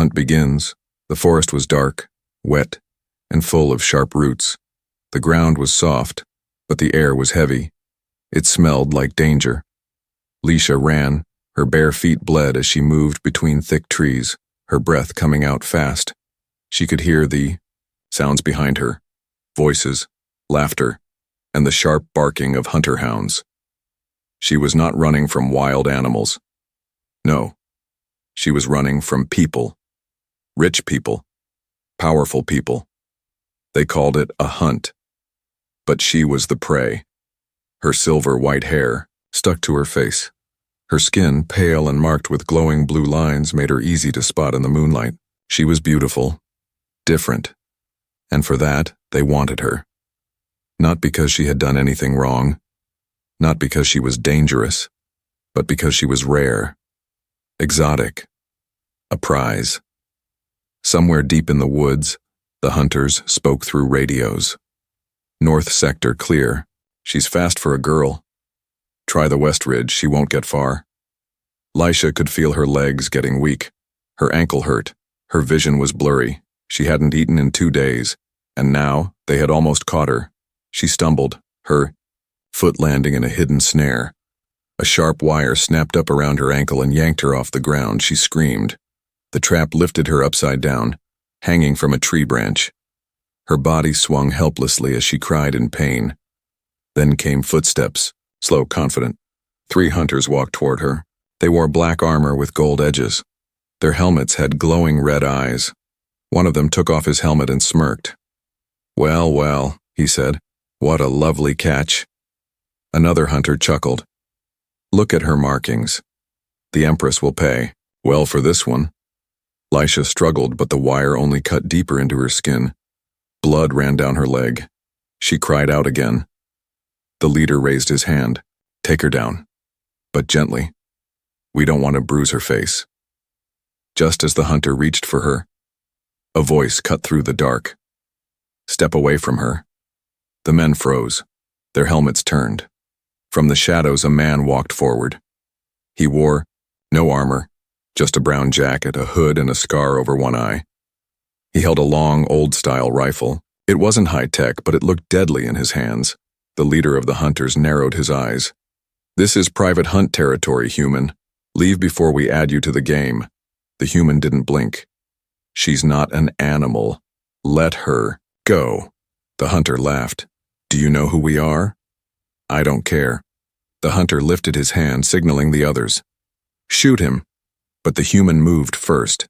hunt begins. The forest was dark, wet, and full of sharp roots. The ground was soft, but the air was heavy. It smelled like danger. Leisha ran. Her bare feet bled as she moved between thick trees, her breath coming out fast. She could hear the sounds behind her, voices, laughter, and the sharp barking of hunter hounds. She was not running from wild animals. No, she was running from people. Rich people. Powerful people. They called it a hunt. But she was the prey. Her silver-white hair stuck to her face. Her skin, pale and marked with glowing blue lines, made her easy to spot in the moonlight. She was beautiful, different, and for that, they wanted her. Not because she had done anything wrong, not because she was dangerous, but because she was rare, exotic, a prize. Somewhere deep in the woods, the hunters spoke through radios. North sector clear. She's fast for a girl. Try the west ridge, she won't get far. Leisha could feel her legs getting weak. Her ankle hurt. Her vision was blurry. She hadn't eaten in 2 days, and now they had almost caught her. She stumbled, her foot landing in a hidden snare. A sharp wire snapped up around her ankle and yanked her off the ground. She screamed. The trap lifted her upside down, hanging from a tree branch. Her body swung helplessly as she cried in pain. Then came footsteps, slow, confident. 3 hunters walked toward her. They wore black armor with gold edges. Their helmets had glowing red eyes. One of them took off his helmet and smirked. "Well, well," he said. "What a lovely catch." Another hunter chuckled. "Look at her markings. The Empress will pay. Well for this one." Leisha struggled, but the wire only cut deeper into her skin. Blood ran down her leg. She cried out again. The leader raised his hand. "Take her down, but gently. We don't want to bruise her face." Just as the hunter reached for her, a voice cut through the dark. "Step away from her." The men froze. Their helmets turned. From the shadows, a man walked forward. He wore no armor, just a brown jacket, a hood, and a scar over one eye. He held a long, old-style rifle. It wasn't high-tech, but it looked deadly in his hands. The leader of the hunters narrowed his eyes. "This is private hunt territory, human. Leave before we add you to the game." The human didn't blink. "She's not an animal. Let her go." The hunter laughed. "Do you know who we are?" "I don't care." The hunter lifted his hand, signaling the others. "Shoot him." But the human moved first.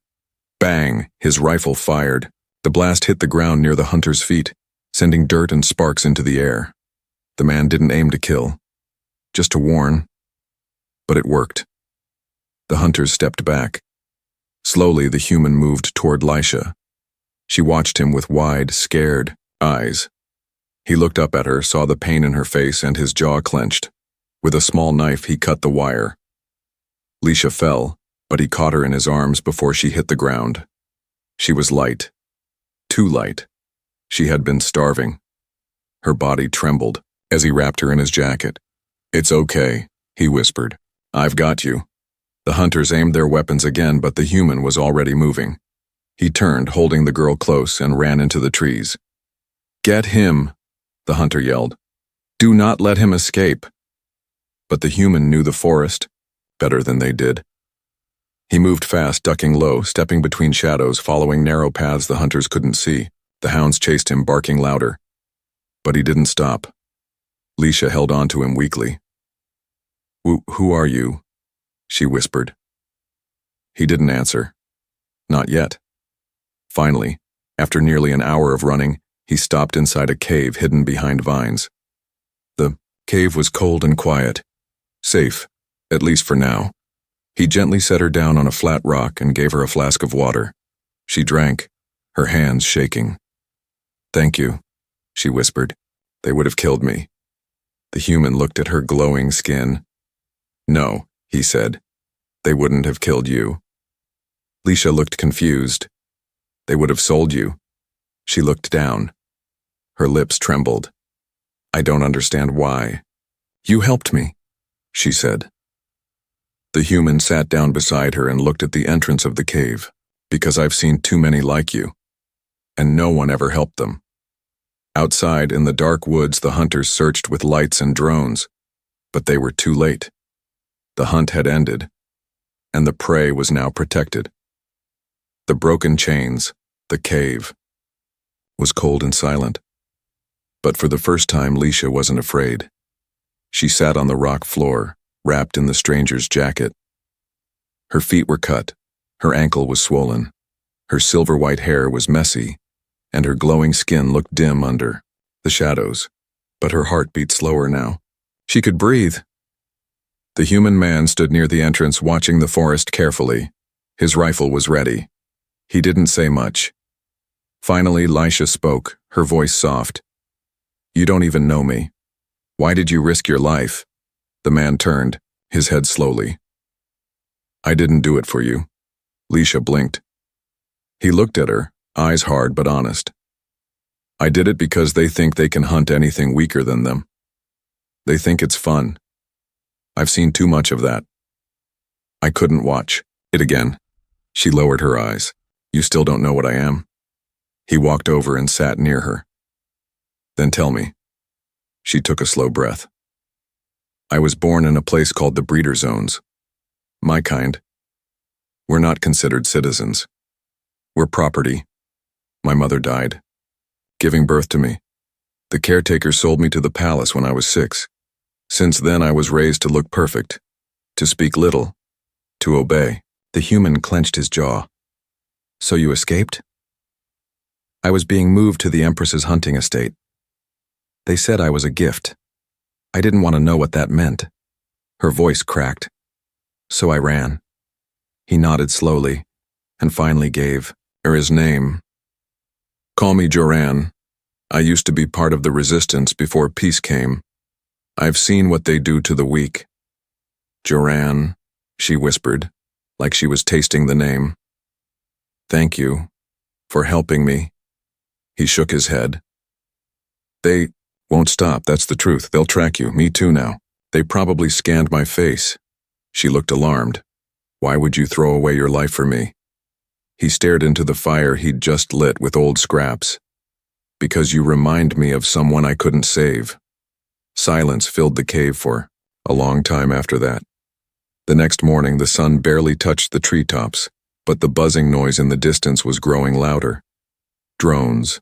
Bang! His rifle fired. The blast hit the ground near the hunter's feet, sending dirt and sparks into the air. The man didn't aim to kill, just to warn. But it worked. The hunters stepped back. Slowly, the human moved toward Leisha. She watched him with wide, scared eyes. He looked up at her, saw the pain in her face, and his jaw clenched. With a small knife, he cut the wire. Leisha fell, but he caught her in his arms before she hit the ground. She was light. Too light. She had been starving. Her body trembled as he wrapped her in his jacket. "It's okay," he whispered. "I've got you." The hunters aimed their weapons again, but the human was already moving. He turned, holding the girl close, and ran into the trees. "Get him," the hunter yelled. "Do not let him escape." But the human knew the forest better than they did. He moved fast, ducking low, stepping between shadows, following narrow paths the hunters couldn't see. The hounds chased him, barking louder. But he didn't stop. Leisha held on to him weakly. Who are you?" she whispered. He didn't answer. Not yet. Finally, after nearly an hour of running, he stopped inside a cave hidden behind vines. The cave was cold and quiet. Safe, at least for now. He gently set her down on a flat rock and gave her a flask of water. She drank, her hands shaking. "Thank you," she whispered. "They would have killed me." The human looked at her glowing skin. "No," he said. "They wouldn't have killed you." Leisha looked confused. "They would have sold you." She looked down. Her lips trembled. "I don't understand why." "You helped me," she said. The human sat down beside her and looked at the entrance of the cave. Because I've seen too many like you, and no one ever helped them. Outside in the dark woods, the hunters searched with lights and drones, but they were too late. The hunt had ended, and the prey was now protected. The broken chains, the cave, was cold and silent. But for the first time, Leisha wasn't afraid. She sat on the rock floor, wrapped in the stranger's jacket. Her feet were cut, her ankle was swollen, her silver-white hair was messy, and her glowing skin looked dim under the shadows. But her heart beat slower now. She could breathe. The human man stood near the entrance, watching the forest carefully. His rifle was ready. He didn't say much. Finally, Leisha spoke, her voice soft. "You don't even know me. Why did you risk your life?" The man turned, his head slowly. "I didn't do it for you." Leisha blinked. He looked at her, eyes hard but honest. "I did it because they think they can hunt anything weaker than them. They think it's fun. I've seen too much of that. I couldn't watch it again." She lowered her eyes. "You still don't know what I am?" He walked over and sat near her. "Then tell me." She took a slow breath. "I was born in a place called the breeder zones. My kind. We're not considered citizens. We're property. My mother died, giving birth to me. The caretaker sold me to the palace when I was 6. Since then I was raised to look perfect, to speak little, to obey." The human clenched his jaw. "So you escaped?" "I was being moved to the Empress's hunting estate. They said I was a gift. I didn't want to know what that meant." Her voice cracked. "So I ran." He nodded slowly, and finally gave her his name. "Call me Joran. I used to be part of the resistance before peace came. I've seen what they do to the weak." "Joran," she whispered, like she was tasting the name. "Thank you for helping me." He shook his head. "They won't stop, that's the truth. They'll track you, me too now. They probably scanned my face." She looked alarmed. "Why would you throw away your life for me?" He stared into the fire he'd just lit with old scraps. "Because you remind me of someone I couldn't save." Silence filled the cave for a long time after that. The next morning, the sun barely touched the treetops, but the buzzing noise in the distance was growing louder. Drones.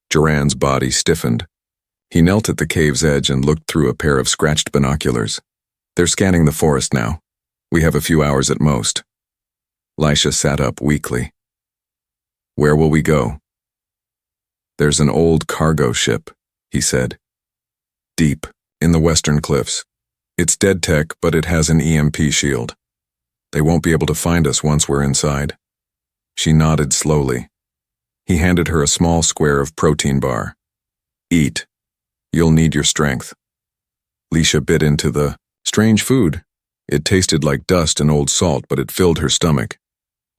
Joran's body stiffened. He knelt at the cave's edge and looked through a pair of scratched binoculars. "They're scanning the forest now. We have a few hours at most." Leisha sat up weakly. "Where will we go?" "There's an old cargo ship," he said. "Deep in the western cliffs. It's dead tech, but it has an EMP shield. They won't be able to find us once we're inside." She nodded slowly. He handed her a small square of protein bar. "Eat. You'll need your strength." Leisha bit into the strange food. It tasted like dust and old salt, but it filled her stomach.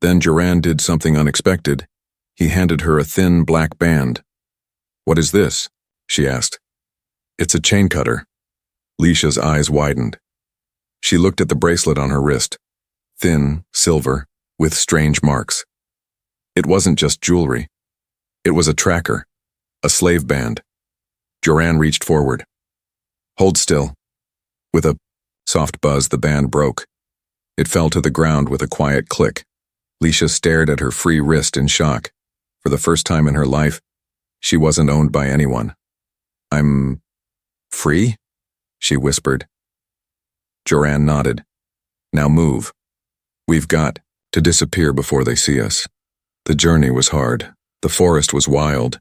Then Joran did something unexpected. He handed her a thin black band. "What is this?" she asked. "It's a chain cutter." Leisha's eyes widened. She looked at the bracelet on her wrist. Thin, silver, with strange marks. It wasn't just jewelry. It was a tracker, a slave band. Joran reached forward. "Hold still." With a soft buzz, the band broke. It fell to the ground with a quiet click. Leisha stared at her free wrist in shock. For the first time in her life, she wasn't owned by anyone. "I'm free?" she whispered. Joran nodded. "Now move. We've got to disappear before they see us." The journey was hard. The forest was wild.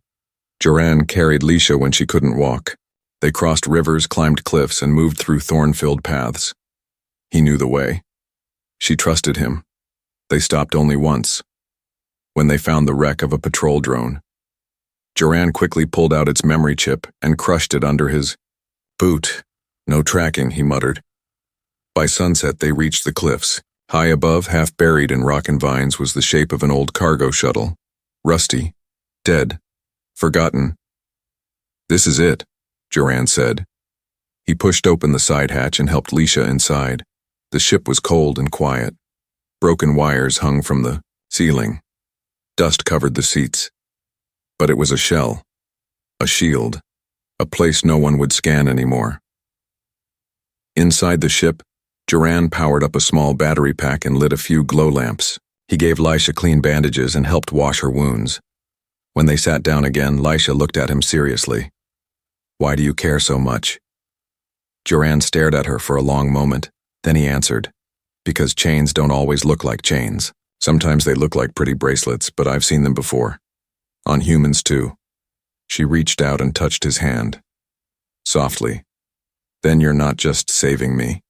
Joran carried Leisha when she couldn't walk. They crossed rivers, climbed cliffs, and moved through thorn-filled paths. He knew the way. She trusted him. They stopped only once, when they found the wreck of a patrol drone. Joran quickly pulled out its memory chip and crushed it under his boot. "No tracking," he muttered. By sunset, they reached the cliffs. High above, half buried in rock and vines, was the shape of an old cargo shuttle. Rusty, dead, forgotten. "This is it," Joran said. He pushed open the side hatch and helped Leisha inside. The ship was cold and quiet. Broken wires hung from the ceiling. Dust covered the seats. But it was a shell, a shield, a place no one would scan anymore. Inside the ship, Duran powered up a small battery pack and lit a few glow lamps. He gave Lisha clean bandages and helped wash her wounds. When they sat down again, Lisha looked at him seriously. "Why do you care so much?" Duran stared at her for a long moment. Then he answered, "Because chains don't always look like chains. Sometimes they look like pretty bracelets, but I've seen them before. On humans too." She reached out and touched his hand. Softly. "Then you're not just saving me,"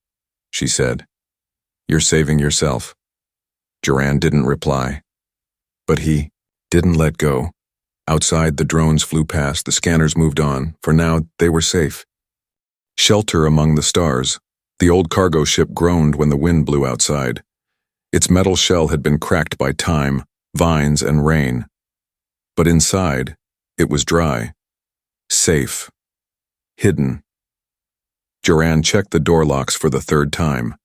she said. "You're saving yourself." Duran didn't reply. But he didn't let go. Outside, the drones flew past, the scanners moved on. For now, they were safe. Shelter among the stars. The old cargo ship groaned when the wind blew outside. Its metal shell had been cracked by time, vines, and rain. But inside, it was dry, safe, hidden. Duran checked the door locks for the third time.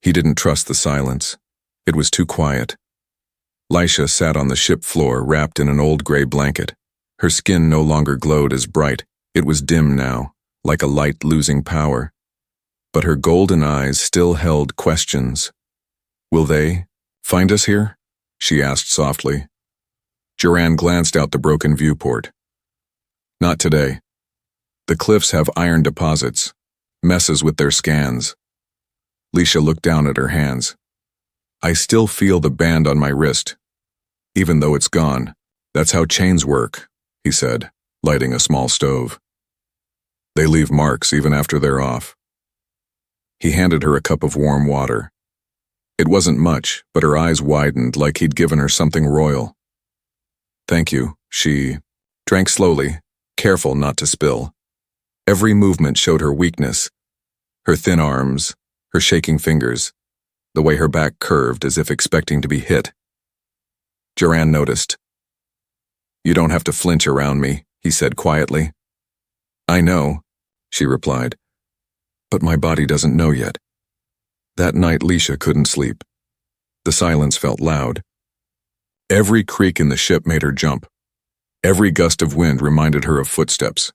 He didn't trust the silence. It was too quiet. Lisha sat on the ship floor, wrapped in an old gray blanket. Her skin no longer glowed as bright. It was dim now, like a light losing power. But her golden eyes still held questions. "Will they find us here?" she asked softly. Duran glanced out the broken viewport. "Not today. The cliffs have iron deposits, messes with their scans." Lisha looked down at her hands. "I still feel the band on my wrist, even though it's gone. That's how chains work," he said, lighting a small stove. "They leave marks even after they're off." He handed her a cup of warm water. It wasn't much, but her eyes widened like he'd given her something royal. "Thank you," she drank slowly, careful not to spill. Every movement showed her weakness. Her thin arms, her shaking fingers, the way her back curved as if expecting to be hit. Duran noticed. "You don't have to flinch around me," he said quietly. "I know," she replied, "but my body doesn't know yet." That night, Lisha couldn't sleep. The silence felt loud. Every creak in the ship made her jump. Every gust of wind reminded her of footsteps.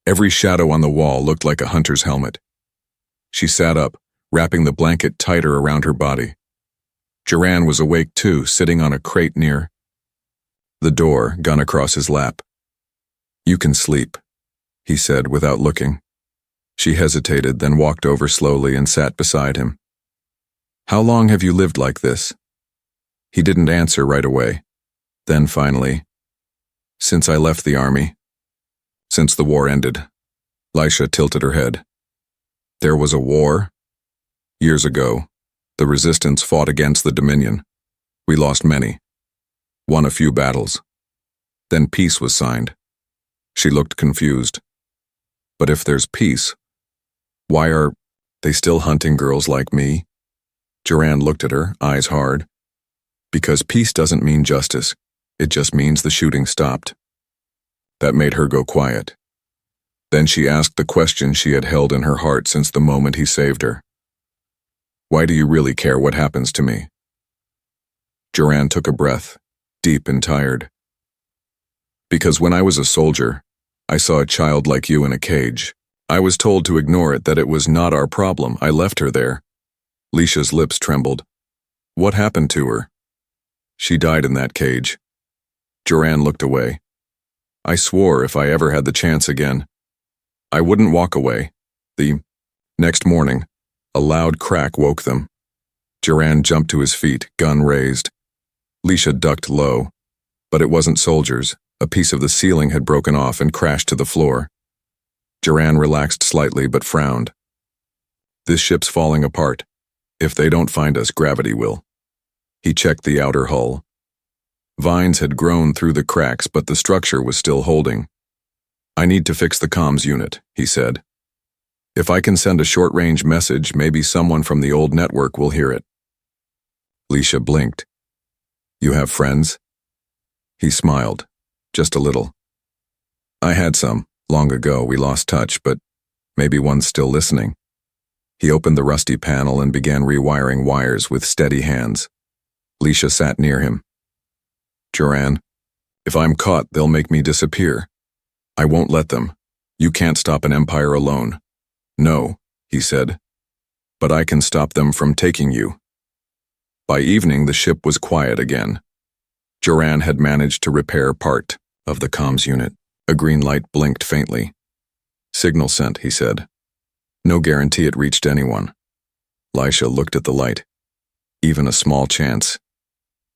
Every shadow on the wall looked like a hunter's helmet. She sat up, wrapping the blanket tighter around her body. Duran was awake too, sitting on a crate near the door, gun across his lap. "You can sleep," he said without looking. She hesitated, then walked over slowly and sat beside him. "How long have you lived like this?" He didn't answer right away. Then finally, "Since I left the army." "Since the war ended." Lisha tilted her head. "There was a war?" "Years ago, the resistance fought against the Dominion. We lost many. Won a few battles. Then peace was signed." She looked confused. "But if there's peace, why are they still hunting girls like me?" Duran looked at her, eyes hard. "Because peace doesn't mean justice. It just means the shooting stopped." That made her go quiet. Then she asked the question she had held in her heart since the moment he saved her. "Why do you really care what happens to me?" Duran took a breath, deep and tired. "Because when I was a soldier, I saw a child like you in a cage. I was told to ignore it, that it was not our problem. I left her there." Lisha's lips trembled. "What happened to her?" "She died in that cage." Duran looked away. "I swore if I ever had the chance again, I wouldn't walk away." The next morning, a loud crack woke them. Duran jumped to his feet, gun raised. Lisha ducked low, but it wasn't soldiers. A piece of the ceiling had broken off and crashed to the floor. Duran relaxed slightly but frowned. "This ship's falling apart. If they don't find us, gravity will." He checked the outer hull. Vines had grown through the cracks, but the structure was still holding. "I need to fix the comms unit," he said. "If I can send a short-range message, maybe someone from the old network will hear it." Lisha blinked. "You have friends?" He smiled, just a little. "I had some, long ago. We lost touch, but maybe one's still listening." He opened the rusty panel and began rewiring wires with steady hands. Lisha sat near him. Joran. If I'm caught, they'll make me disappear. I won't let them. You can't stop an empire alone. No, he said. But I can stop them from taking you. By evening, the ship was quiet again. Joran had managed to repair part of the comms unit. A green light blinked faintly. Signal sent, he said. No guarantee it reached anyone. Lisha looked at the light. Even a small chance.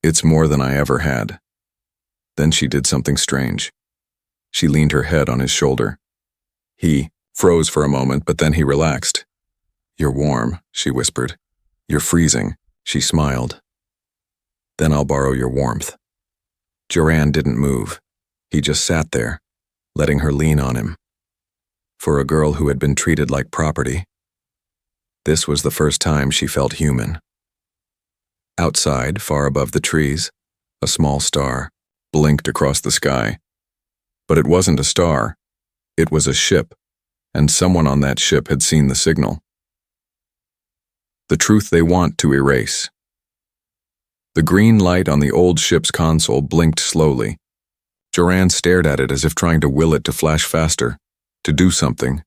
It's more than I ever had. Then she did something strange. She leaned her head on his shoulder. He froze for a moment, but then he relaxed. You're warm, she whispered. You're freezing, she smiled. Then I'll borrow your warmth. Joran didn't move. He just sat there, letting her lean on him. For a girl who had been treated like property, this was the first time she felt human. Outside, far above the trees, a small star blinked across the sky. But it wasn't a star. It was a ship, and someone on that ship had seen the signal. The truth they want to erase. The green light on the old ship's console blinked slowly. Joran stared at it as if trying to will it to flash faster, to do something,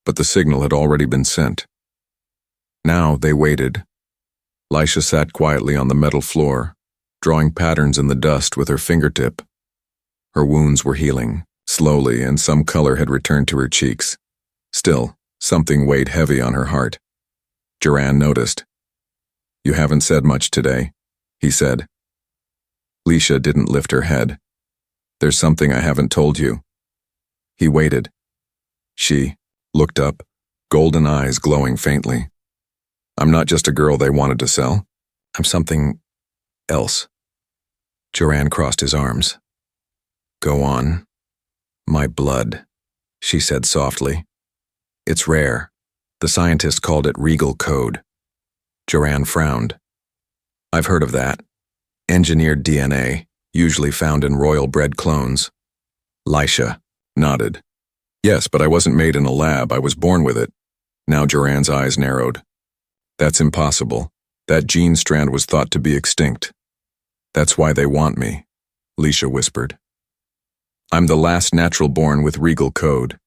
but the signal had already been sent. Now they waited. Lisha sat quietly on the metal floor, drawing patterns in the dust with her fingertip. Her wounds were healing, slowly, and some color had returned to her cheeks. Still, something weighed heavy on her heart. Joran noticed. You haven't said much today, he said. Lisha didn't lift her head. There's something I haven't told you. He waited. She looked up, golden eyes glowing faintly. I'm not just a girl they wanted to sell. I'm something else. Joran crossed his arms. Go on. My blood, she said softly. It's rare. The scientist called it regal code. Joran frowned. I've heard of that. Engineered DNA, usually found in royal-bred clones. Lisha nodded. Yes, but I wasn't made in a lab. I was born with it. Now Joran's eyes narrowed. That's impossible. That gene strand was thought to be extinct. That's why they want me, Lisha whispered. I'm the last natural born with regal code.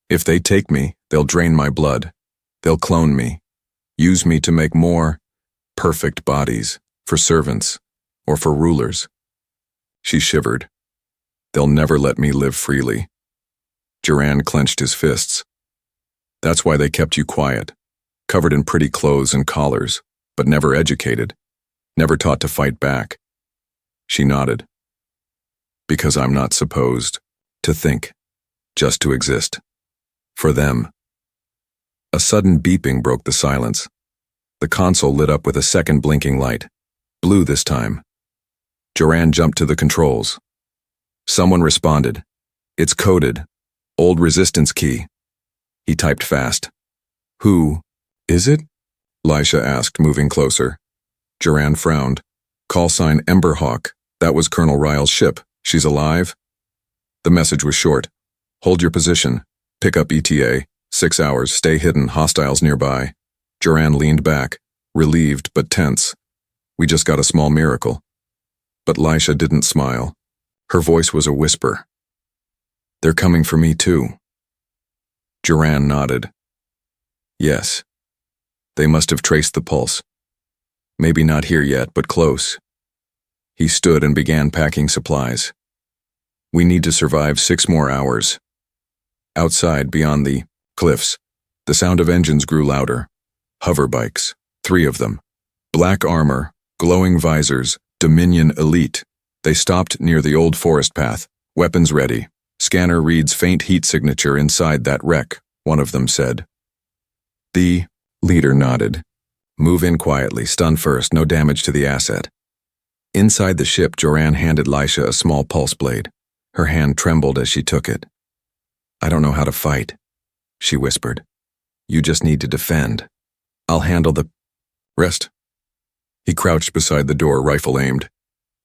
If they take me, they'll drain my blood. They'll clone me, use me to make more perfect bodies for servants or for rulers. She shivered. They'll never let me live freely. Joran clenched his fists. That's why they kept you quiet, covered in pretty clothes and collars, but never educated, never taught to fight back. She nodded. Because I'm not supposed to think, just to exist. For them. A sudden beeping broke the silence. The console lit up with a second blinking light. Blue this time. Joran jumped to the controls. Someone responded. It's coded. Old resistance key. He typed fast. Who is it? Lisha asked, moving closer. Joran frowned. Call sign Emberhawk. That was Colonel Ryle's ship. She's alive? The message was short. Hold your position. Pick up ETA. 6 hours. Stay hidden. Hostiles nearby. Joran leaned back, relieved but tense. We just got a small miracle. But Lisha didn't smile. Her voice was a whisper. They're coming for me too. Joran nodded. Yes. They must have traced the pulse. Maybe not here yet, but close. He stood and began packing supplies. We need to survive 6 more hours. Outside, beyond the cliffs, the sound of engines grew louder. Hover bikes, 3 of them. Black armor, glowing visors, Dominion elite. They stopped near the old forest path, weapons ready. Scanner reads faint heat signature inside that wreck, one of them said. The leader nodded. Move in quietly, stun first, no damage to the asset. Inside the ship, Joran handed Lisha a small pulse blade. Her hand trembled as she took it. I don't know how to fight, she whispered. You just need to defend. I'll handle the rest. He crouched beside the door, rifle aimed.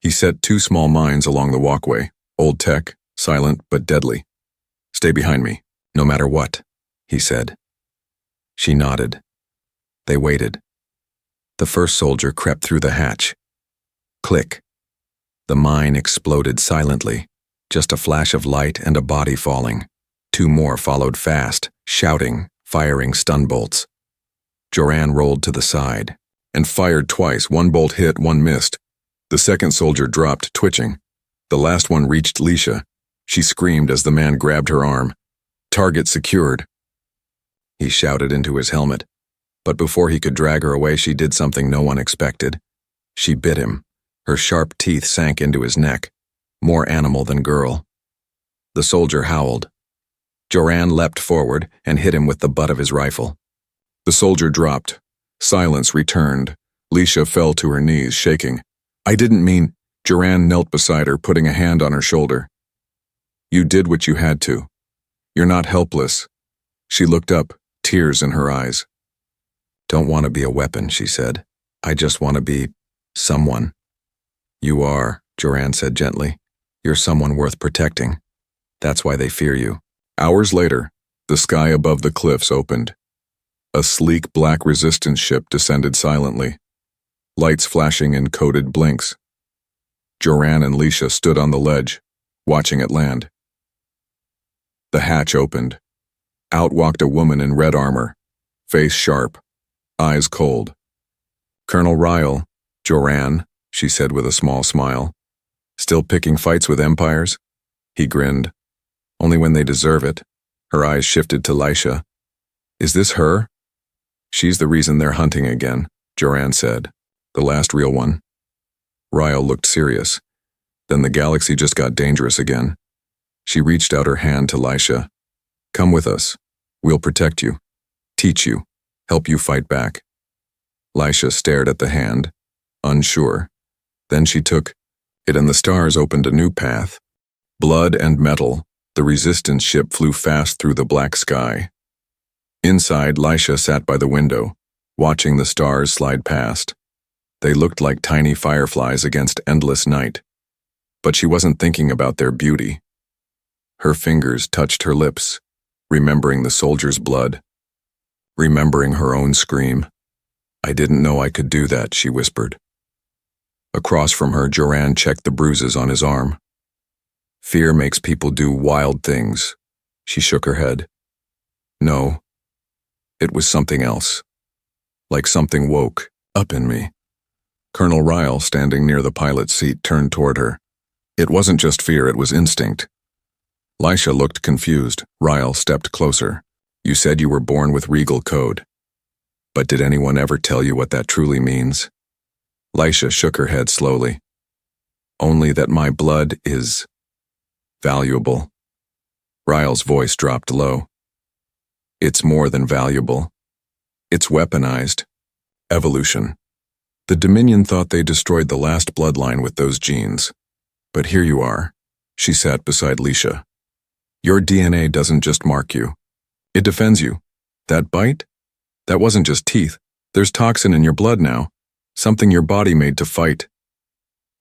He set 2 small mines along the walkway, old tech, silent but deadly. Stay behind me, no matter what, he said. She nodded. They waited. The first soldier crept through the hatch. Click. The mine exploded silently, just a flash of light and a body falling. 2 more followed fast, shouting, firing stun bolts. Joran rolled to the side and fired twice. 1 bolt hit, 1 missed. The second soldier dropped, twitching. The last one reached Leisha. She screamed as the man grabbed her arm. "Target secured." He shouted into his helmet, but before he could drag her away, she did something no one expected. She bit him. Her sharp teeth sank into his neck. More animal than girl. The soldier howled. Joran leapt forward and hit him with the butt of his rifle. The soldier dropped. Silence returned. Leisha fell to her knees, shaking. "I didn't mean—" Joran knelt beside her, putting a hand on her shoulder. "You did what you had to. You're not helpless." She looked up, tears in her eyes. "Don't want to be a weapon," she said. "I just want to be someone." "You are," Joran said gently. "You're someone worth protecting. That's why they fear you." Hours later, the sky above the cliffs opened. A sleek black resistance ship descended silently, lights flashing in coded blinks. Joran and Leisha stood on the ledge, watching it land. The hatch opened. Out walked a woman in red armor, face sharp, eyes cold. "Colonel Ryle, Joran," she said with a small smile. "Still picking fights with empires?" He grinned. "Only when they deserve it." Her eyes shifted to Leisha. "Is this her?" "She's the reason they're hunting again," Joran said. "The last real one." Ryle looked serious. "Then the galaxy just got dangerous again." She reached out her hand to Leisha. "Come with us. We'll protect you, teach you, help you fight back." Leisha stared at the hand, unsure. Then she took it, and the stars opened a new path. Blood and metal, the resistance ship flew fast through the black sky. Inside, Leisha sat by the window, watching the stars slide past. They looked like tiny fireflies against endless night. But she wasn't thinking about their beauty. Her fingers touched her lips, remembering the soldier's blood, remembering her own scream. "I didn't know I could do that," she whispered. Across from her, Joran checked the bruises on his arm. "Fear makes people do wild things." She shook her head. "No, it was something else. Like something woke up in me." Colonel Ryle, standing near the pilot's seat, turned toward her. "It wasn't just fear, it was instinct." Leisha looked confused. Ryle stepped closer. "You said you were born with regal code. But did anyone ever tell you what that truly means?" Leisha shook her head slowly. "Only that my blood is valuable." Ryle's voice dropped low. "It's more than valuable. It's weaponized. Evolution. The Dominion thought they destroyed the last bloodline with those genes. But here you are." She sat beside Leisha. "Your DNA doesn't just mark you. It defends you. That bite? That wasn't just teeth. There's toxin in your blood now. Something your body made to fight."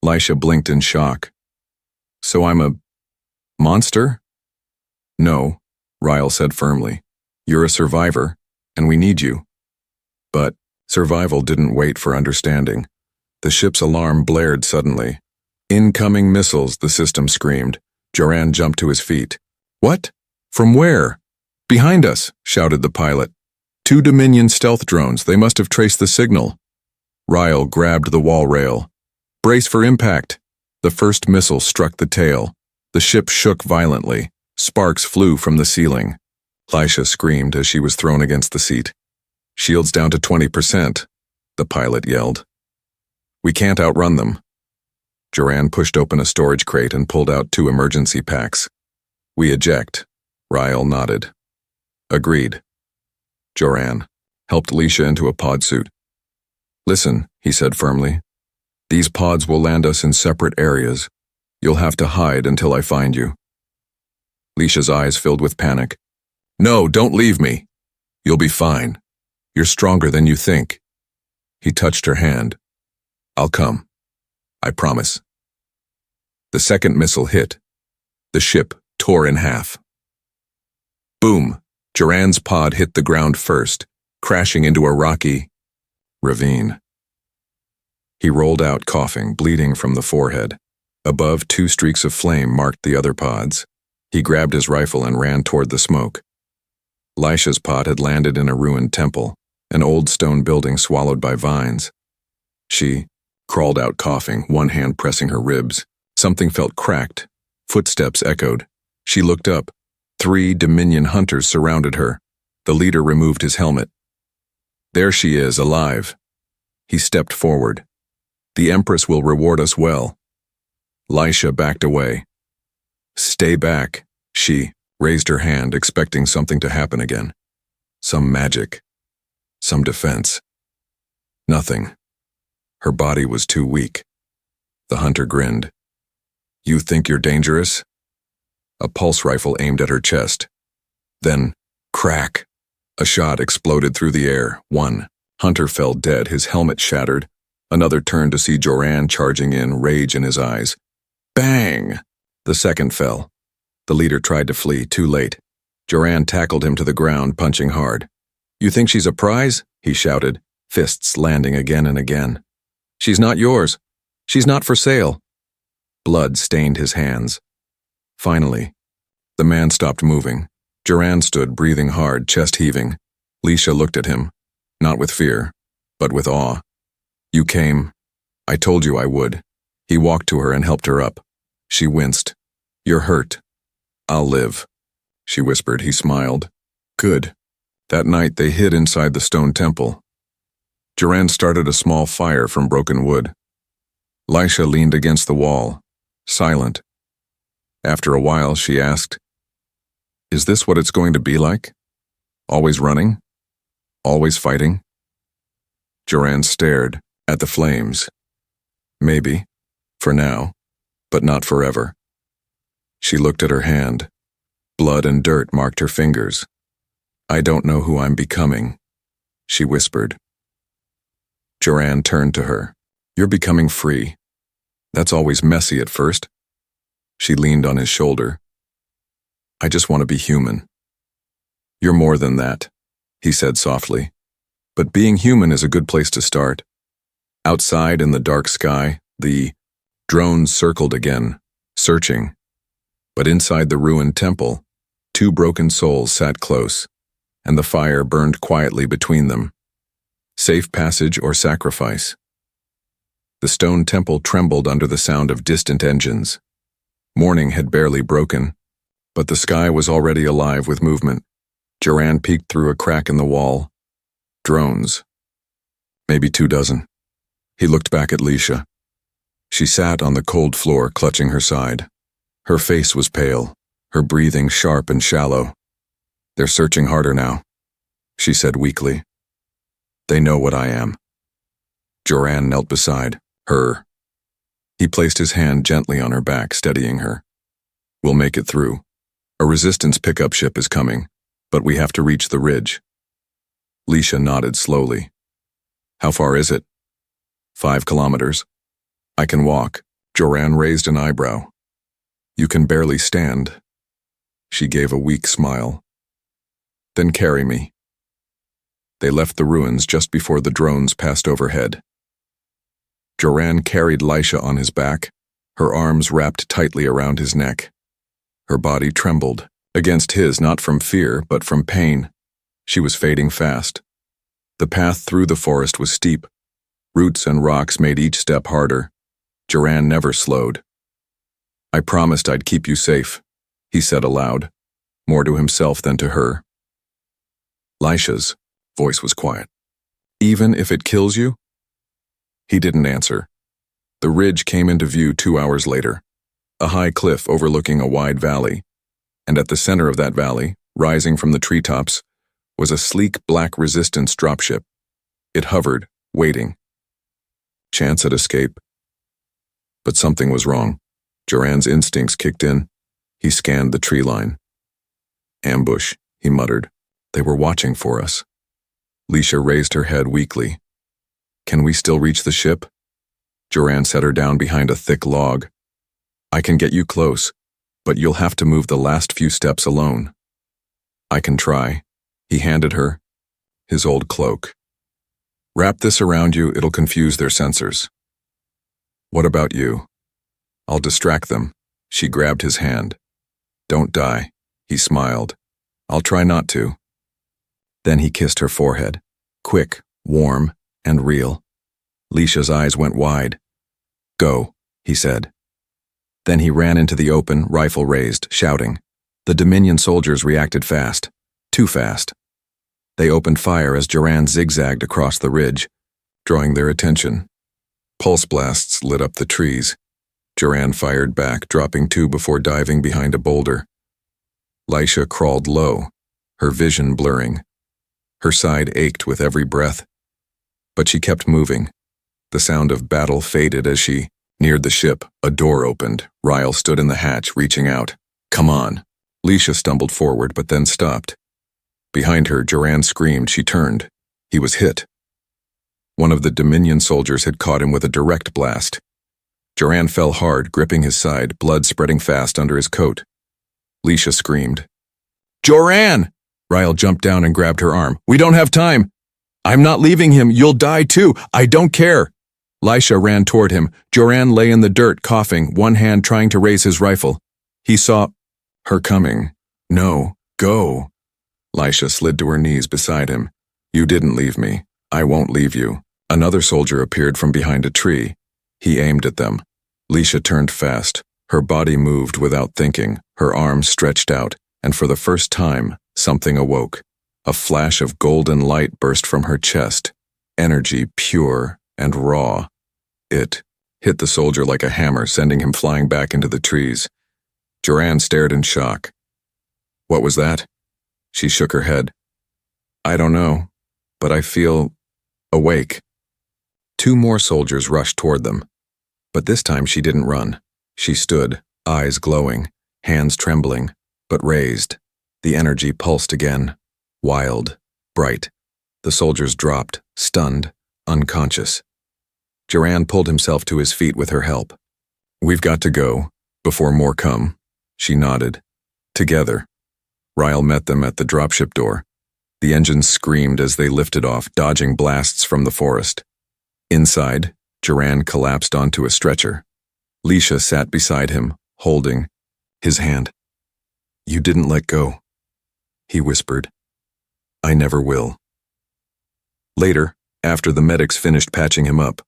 Leisha blinked in shock. "So I'm a monster?" "No," Ryle said firmly. "You're a survivor, and we need you." But survival didn't wait for understanding. The ship's alarm blared suddenly. "Incoming missiles," the system screamed. Joran jumped to his feet. "What? From where?" "Behind us," shouted the pilot. "2 Dominion stealth drones. They must have traced the signal." Ryle grabbed the wall rail. "Brace for impact." The first missile struck the tail. The ship shook violently. Sparks flew from the ceiling. Leisha screamed as she was thrown against the seat. "Shields down to 20%, the pilot yelled. "We can't outrun them." Joran pushed open a storage crate and pulled out 2 emergency packs. "We eject." Ryle nodded. "Agreed." Joran helped Leisha into a pod suit. "Listen," he said firmly. "These pods will land us in separate areas. You'll have to hide until I find you." Leisha's eyes filled with panic. "No, don't leave me. You'll be fine. You're stronger than you think." He touched her hand. "I'll come. I promise." The second missile hit. The ship tore in half. Boom! Joran's pod hit the ground first, crashing into a rocky ravine. He rolled out coughing, bleeding from the forehead. Above, 2 streaks of flame marked the other pods. He grabbed his rifle and ran toward the smoke. Lisha's pod had landed in a ruined temple, an old stone building swallowed by vines. She crawled out coughing, one hand pressing her ribs. Something felt cracked. Footsteps echoed. She looked up. 3 Dominion hunters surrounded her. The leader removed his helmet. There she is, alive. He stepped forward. The Empress will reward us well. Lisha backed away. Stay back. She raised her hand, expecting something to happen again. Some magic. Some defense. Nothing. Her body was too weak. The hunter grinned. You think you're dangerous? A pulse rifle aimed at her chest. Then, crack. A shot exploded through the air. 1 hunter fell dead, his helmet shattered. Another turned to see Joran charging in, rage in his eyes. Bang! The second fell. The leader tried to flee, too late. Joran tackled him to the ground, punching hard. You think she's a prize? He shouted, fists landing again and again. She's not yours. She's not for sale. Blood stained his hands. Finally, the man stopped moving. Joran stood, breathing hard, chest heaving. Lisha looked at him, not with fear, but with awe. You came. I told you I would. He walked to her and helped her up. She winced. You're hurt. I'll live. She whispered. He smiled. Good. That night they hid inside the stone temple. Joran started a small fire from broken wood. Lisha leaned against the wall, silent. After a while, she asked, Is this what it's going to be like? Always running? Always fighting? Joran stared at the flames. Maybe, for now, but not forever. She looked at her hand. Blood and dirt marked her fingers. I don't know who I'm becoming, she whispered. Joran turned to her. You're becoming free. That's always messy at first. She leaned on his shoulder. I just want to be human. You're more than that, he said softly. But being human is a good place to start. Outside in the dark sky, the drones circled again, searching. But inside the ruined temple, 2 broken souls sat close, and the fire burned quietly between them. Safe passage or sacrifice. The stone temple trembled under the sound of distant engines. Morning had barely broken, but the sky was already alive with movement. Joran peeked through a crack in the wall. Drones. Maybe 2 dozen. He looked back at Lisha. She sat on the cold floor, clutching her side. Her face was pale, her breathing sharp and shallow. They're searching harder now, she said weakly. They know what I am. Joran knelt beside her. He placed his hand gently on her back, steadying her. We'll make it through. A resistance pickup ship is coming, but we have to reach the ridge. Lisha nodded slowly. How far is it? 5 kilometers. I can walk. Joran raised an eyebrow. You can barely stand. She gave a weak smile. Then carry me. They left the ruins just before the drones passed overhead. Joran carried Lisha on his back, her arms wrapped tightly around his neck. Her body trembled, against his, not from fear, but from pain. She was fading fast. The path through the forest was steep. Roots and rocks made each step harder. Joran never slowed. I promised I'd keep you safe, he said aloud, more to himself than to her. Lisha's voice was quiet. Even if it kills you? He didn't answer. The ridge came into view 2 hours later, a high cliff overlooking a wide valley, and at the center of that valley, rising from the treetops, was a sleek black resistance dropship. It hovered, waiting. Chance at escape. But something was wrong. Joran's instincts kicked in. He scanned the tree line. Ambush, he muttered. They were watching for us. Lisha raised her head weakly. Can we still reach the ship? Joran set her down behind a thick log. I can get you close, but you'll have to move the last few steps alone. I can try. He handed her his old cloak. Wrap this around you, it'll confuse their sensors. What about you? I'll distract them. She grabbed his hand. Don't die, he smiled. I'll try not to. Then he kissed her forehead. Quick, warm, and real. Leisha's eyes went wide. Go, he said. Then he ran into the open, rifle raised, shouting. The Dominion soldiers reacted fast. Too fast. They opened fire as Duran zigzagged across the ridge, drawing their attention. Pulse blasts lit up the trees. Duran fired back, dropping 2 before diving behind a boulder. Leisha crawled low, her vision blurring. Her side ached with every breath. But she kept moving. The sound of battle faded as she neared the ship. A door opened. Ryle stood in the hatch, reaching out. Come on. Leisha stumbled forward, but then stopped. Behind her, Duran screamed. She turned. He was hit. One of the Dominion soldiers had caught him with a direct blast. Duran fell hard, gripping his side, blood spreading fast under his coat. Leisha screamed. Duran! Ryle jumped down and grabbed her arm. We don't have time. I'm not leaving him. You'll die too. I don't care. Leisha ran toward him. Duran lay in the dirt, coughing, one hand trying to raise his rifle. He saw her coming. No, go. Leisha slid to her knees beside him. You didn't leave me. I won't leave you. Another soldier appeared from behind a tree. He aimed at them. Leisha turned fast. Her body moved without thinking, her arms stretched out, and for the first time, something awoke. A flash of golden light burst from her chest, energy pure and raw. It hit the soldier like a hammer, sending him flying back into the trees. Duran stared in shock. What was that? She shook her head. I don't know, but I feel awake. 2 more soldiers rushed toward them. But this time she didn't run. She stood, eyes glowing, hands trembling, but raised. The energy pulsed again. Wild, bright. The soldiers dropped, stunned, unconscious. Duran pulled himself to his feet with her help. We've got to go, before more come. She nodded. Together. Ryle met them at the dropship door. The engines screamed as they lifted off, dodging blasts from the forest. Inside, Duran collapsed onto a stretcher. Leisha sat beside him, holding his hand. You didn't let go, he whispered. I never will. Later, after the medics finished patching him up,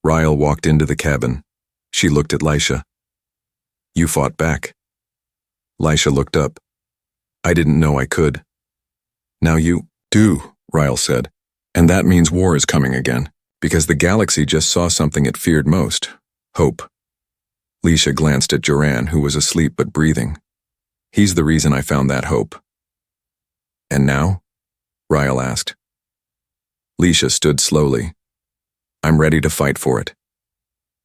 Ryle walked into the cabin. She looked at Leisha. You fought back. Leisha looked up. I didn't know I could. Now you do, Ryle said. And that means war is coming again, because the galaxy just saw something it feared most. Hope. Leisha glanced at Duran, who was asleep but breathing. He's the reason I found that hope. And now? Ryle asked. Leisha stood slowly. I'm ready to fight for it.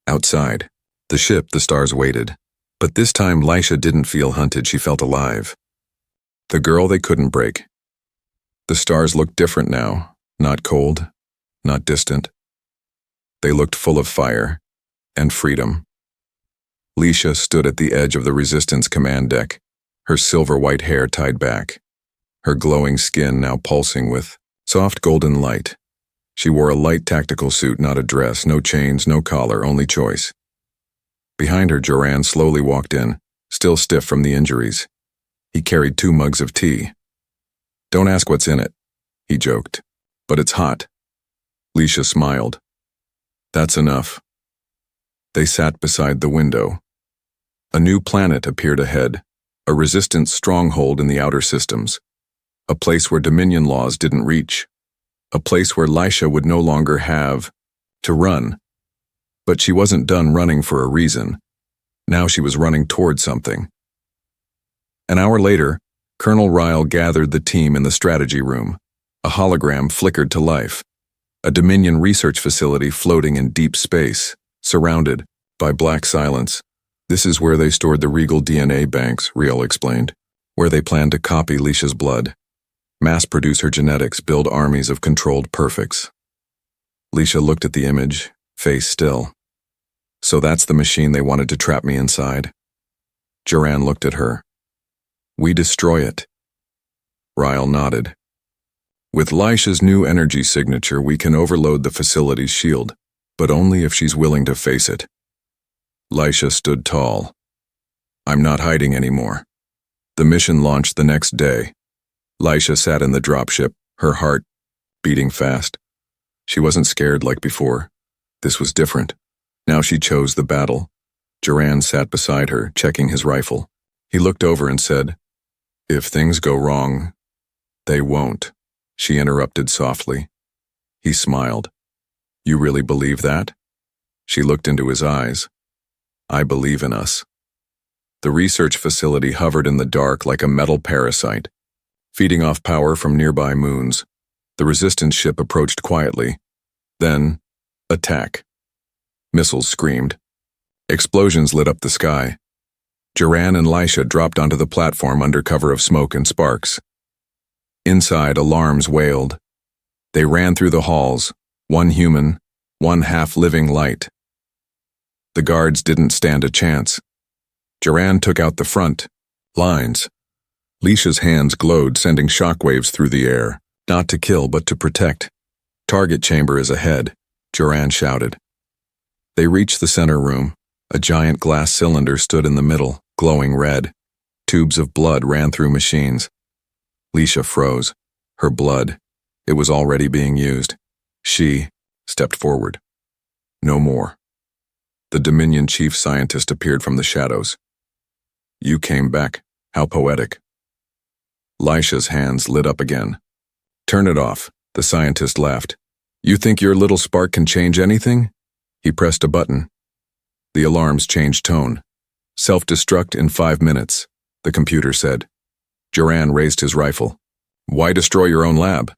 Outside, the ship, the stars waited. But this time Leisha didn't feel hunted, she felt alive. The girl they couldn't break. The stars looked different now, not cold, not distant. They looked full of fire and freedom. Leisha stood at the edge of the Resistance command deck, her silver-white hair tied back, her glowing skin now pulsing with soft golden light. She wore a light tactical suit, not a dress, no chains, no collar, only choice. Behind her, Duran slowly walked in, still stiff from the injuries. He carried 2 mugs of tea. Don't ask what's in it, he joked. But it's hot. Leisha smiled. That's enough. They sat beside the window. A new planet appeared ahead, a Resistance stronghold in the outer systems, a place where Dominion laws didn't reach, a place where Leisha would no longer have to run. But she wasn't done running for a reason. Now she was running toward something. An hour later, Colonel Ryle gathered the team in the strategy room. A hologram flickered to life. A Dominion research facility floating in deep space, surrounded by black silence. This is where they stored the regal DNA banks, Riel explained, where they planned to copy Leisha's blood, mass-produce her genetics, build armies of controlled perfects. Leisha looked at the image, face still. So that's the machine they wanted to trap me inside. Duran looked at her. We destroy it. Ryle nodded. With Leisha's new energy signature, we can overload the facility's shield, but only if she's willing to face it. Lisha stood tall. I'm not hiding anymore. The mission launched the next day. Lisha sat in the dropship, her heart beating fast. She wasn't scared like before. This was different. Now she chose the battle. Duran sat beside her, checking his rifle. He looked over and said, "If things go wrong, they won't," she interrupted softly. He smiled. "You really believe that?" She looked into his eyes. "I believe in us." The research facility hovered in the dark like a metal parasite, feeding off power from nearby moons. The resistance ship approached quietly. Then, attack. Missiles screamed. Explosions lit up the sky. Duran and Lisha dropped onto the platform under cover of smoke and sparks. Inside, alarms wailed. They ran through the halls, one human, one half-living light. The guards didn't stand a chance. Duran took out the front lines. Lisha's hands glowed, sending shockwaves through the air. Not to kill, but to protect. "Target chamber is ahead," Duran shouted. They reached the center room. A giant glass cylinder stood in the middle, glowing red. Tubes of blood ran through machines. Lisha froze. Her blood. It was already being used. She stepped forward. No more. The Dominion chief scientist appeared from the shadows. "You came back. How poetic." Lisha's hands lit up again. "Turn it off," the scientist laughed. "You think your little spark can change anything?" He pressed a button. The alarms changed tone. "Self-destruct in 5 minutes," the computer said. Duran raised his rifle. "Why destroy your own lab?"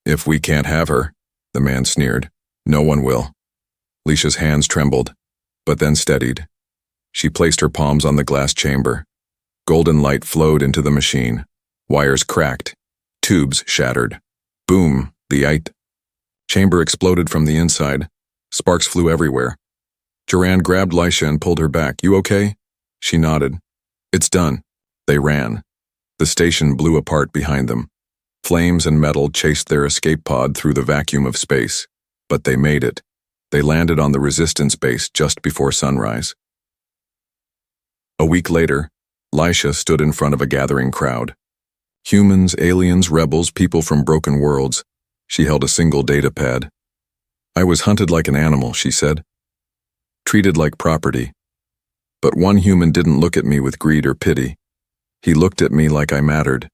"If we can't have her," the man sneered, "no one will." Lisha's hands trembled, but then steadied. She placed her palms on the glass chamber. Golden light flowed into the machine. Wires cracked. Tubes shattered. Boom, the chamber exploded from the inside. Sparks flew everywhere. Duran grabbed Lisha and pulled her back. "You okay?" She nodded. "It's done." They ran. The station blew apart behind them. Flames and metal chased their escape pod through the vacuum of space. But they made it. They landed on the resistance base just before sunrise. A week later, Lisha stood in front of a gathering crowd. Humans, aliens, rebels, people from broken worlds. She held a single data pad. "I was hunted like an animal," she said. "Treated like property. But one human didn't look at me with greed or pity. He looked at me like I mattered."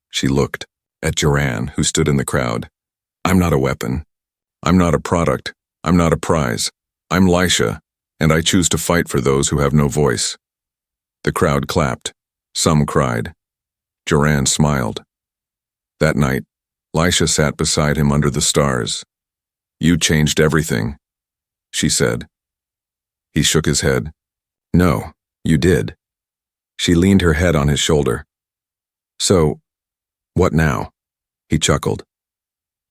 She looked at Duran, who stood in the crowd. "I'm not a weapon. I'm not a product. I'm not a prize. I'm Lisha, and I choose to fight for those who have no voice." The crowd clapped. Some cried. Duran smiled. That night, Lisha sat beside him under the stars. "You changed everything," she said. He shook his head. "No, you did." She leaned her head on his shoulder. "So, what now?" He chuckled.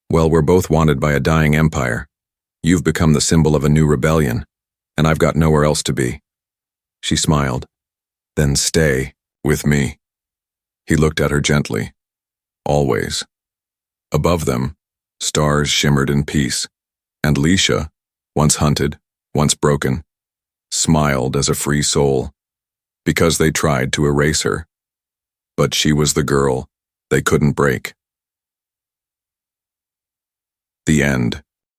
"Well, we're both wanted by a dying empire. You've become the symbol of a new rebellion, and I've got nowhere else to be." She smiled. "Then stay with me." He looked at her gently. Always. Above them, stars shimmered in peace, and Lisha, once hunted, once broken, smiled as a free soul, because they tried to erase her. But she was the girl they couldn't break. The end.